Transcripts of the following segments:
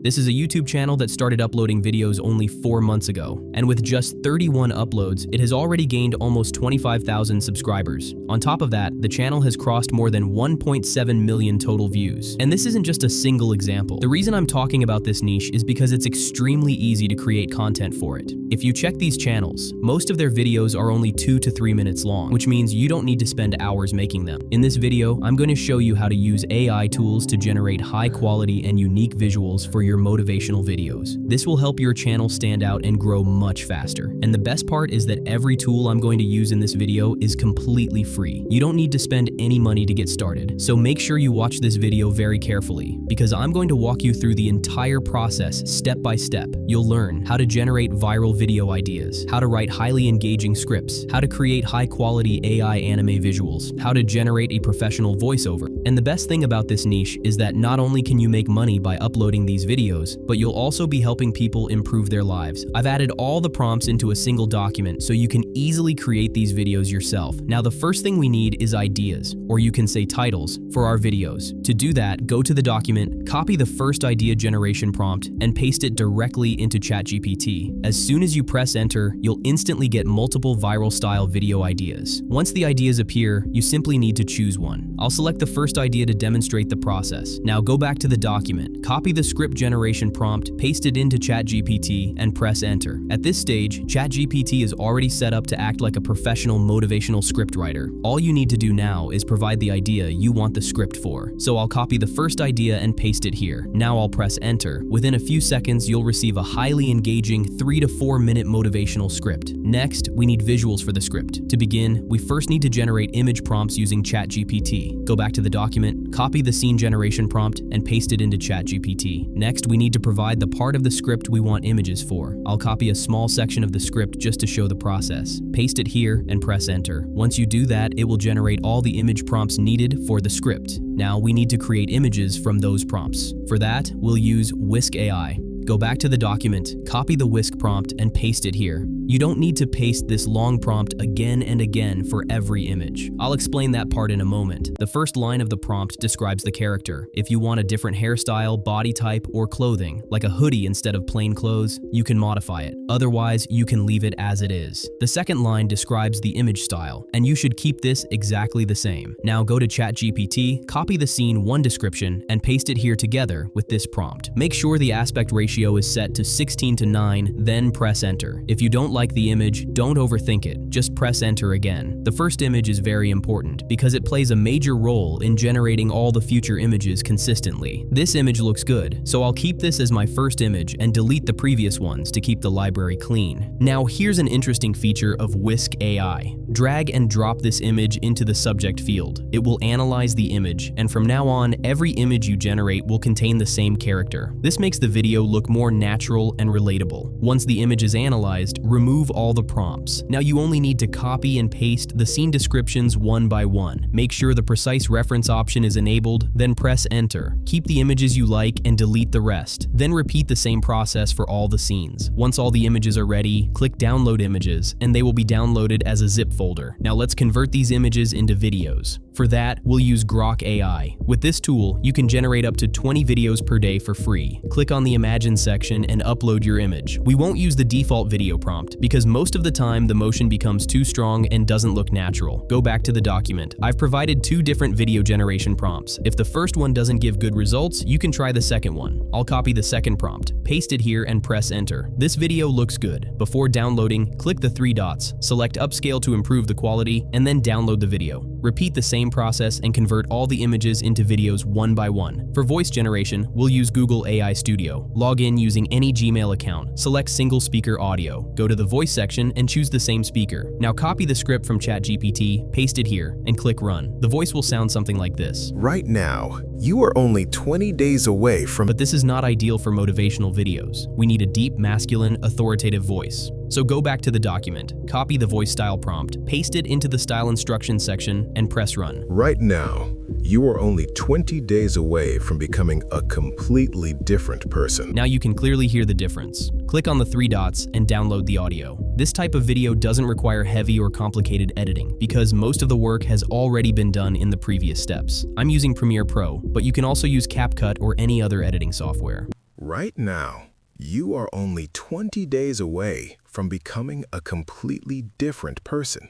This is a YouTube channel that started uploading videos only 4 months ago, and with just 31 uploads, it has already gained almost 25,000 subscribers. On top of that, the channel has crossed more than 1.7 million total views. And this isn't just a single example. The reason I'm talking about this niche is because it's extremely easy to create content for it. If you check these channels, most of their videos are only 2 to 3 minutes long, which means you don't need to spend hours making them. In this video, I'm going to show you how to use AI tools to generate high-quality and unique visuals for your motivational videos. This will help your channel stand out and grow much faster. And the best part is that every tool I'm going to use in this video is completely free. You don't need to spend any money to get started. So make sure you watch this video very carefully, because I'm going to walk you through the entire process step by step. You'll learn how to generate viral video ideas, how to write highly engaging scripts, how to create high-quality AI anime visuals, how to generate a professional voiceover. And the best thing about this niche is that not only can you make money by uploading these videos, but you'll also be helping people improve their lives. I've added all the prompts into a single document so you can easily create these videos yourself. Now, the first thing we need is ideas, or you can say titles, for our videos. To do that, go to the document, copy the first idea generation prompt, and paste it directly into ChatGPT. As soon as you press enter, you'll instantly get multiple viral style video ideas. Once the ideas appear, you simply need to choose one. I'll select the first idea to demonstrate the process. Now go back to the document, copy the script generation prompt, paste it into ChatGPT, and press enter. At this stage, ChatGPT is already set up to act like a professional motivational scriptwriter. All you need to do now is provide the idea you want the script for. So I'll copy the first idea and paste it here. Now I'll press enter. Within a few seconds, you'll receive a highly engaging 3 to 4 minute motivational script. Next, we need visuals for the script. To begin, we first need to generate image prompts using ChatGPT. Go back to the document, copy the scene generation prompt, and paste it into ChatGPT. Next, we need to provide the part of the script we want images for. I'll copy a small section of the script just to show the process. Paste it here and press enter. Once you do that, it will generate all the image prompts needed for the script. Now we need to create images from those prompts. For that, we'll use Whisk AI. Go back to the document, copy the Whisk prompt, and paste it here. You don't need to paste this long prompt again and again for every image. I'll explain that part in a moment. The first line of the prompt describes the character. If you want a different hairstyle, body type, or clothing, like a hoodie instead of plain clothes, you can modify it. Otherwise, you can leave it as it is. The second line describes the image style, and you should keep this exactly the same. Now go to ChatGPT, copy the scene 1 description, and paste it here together with this prompt. Make sure the aspect ratio is set to 16:9, then press enter. If you don't like the image, don't overthink it, just press enter again. The first image is very important because it plays a major role in generating all the future images consistently. This image looks good, so I'll keep this as my first image and delete the previous ones to keep the library clean. Now here's an interesting feature of Whisk AI. Drag and drop this image into the subject field. It will analyze the image, and from now on, every image you generate will contain the same character. This makes the video look more natural and relatable. Once the image is analyzed, remove all the prompts. Now you only need to copy and paste the scene descriptions one by one. Make sure the precise reference option is enabled, then press enter. Keep the images you like and delete the rest. Then repeat the same process for all the scenes. Once all the images are ready, click download images, and they will be downloaded as a zip folder. Now let's convert these images into videos. For that, we'll use Grok AI. With this tool, you can generate up to 20 videos per day for free. Click on the Imagine section and upload your image. We won't use the default video prompt because most of the time the motion becomes too strong and doesn't look natural. Go back to the document. I've provided 2 different video generation prompts. If the first one doesn't give good results, you can try the second one. I'll copy the second prompt, paste it here, and press enter. This video looks good. Before downloading, click the 3 dots, select upscale to improve the quality, and then download the video. Repeat the same process and convert all the images into videos one by one. For voice generation, we'll use Google AI Studio. Log in using any Gmail account. Select single speaker audio. Go to the voice section and choose the same speaker. Now copy the script from ChatGPT, paste it here, and click run. The voice will sound something like this. Right now, you are only 20 days away from... But this is not ideal for motivational videos. We need a deep, masculine, authoritative voice. So go back to the document, copy the voice style prompt, paste it into the style instructions section, and press run. Right now, you are only 20 days away from becoming a completely different person. Now you can clearly hear the difference. Click on the 3 dots and download the audio. This type of video doesn't require heavy or complicated editing because most of the work has already been done in the previous steps. I'm using Premiere Pro, but you can also use CapCut or any other editing software. Right now, you are only 20 days away from becoming a completely different person.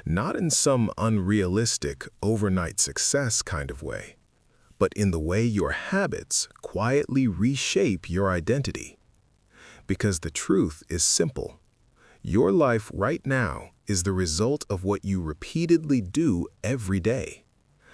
Not in some unrealistic overnight success kind of way, but in the way your habits quietly reshape your identity. Because the truth is simple. Your life right now is the result of what you repeatedly do every day.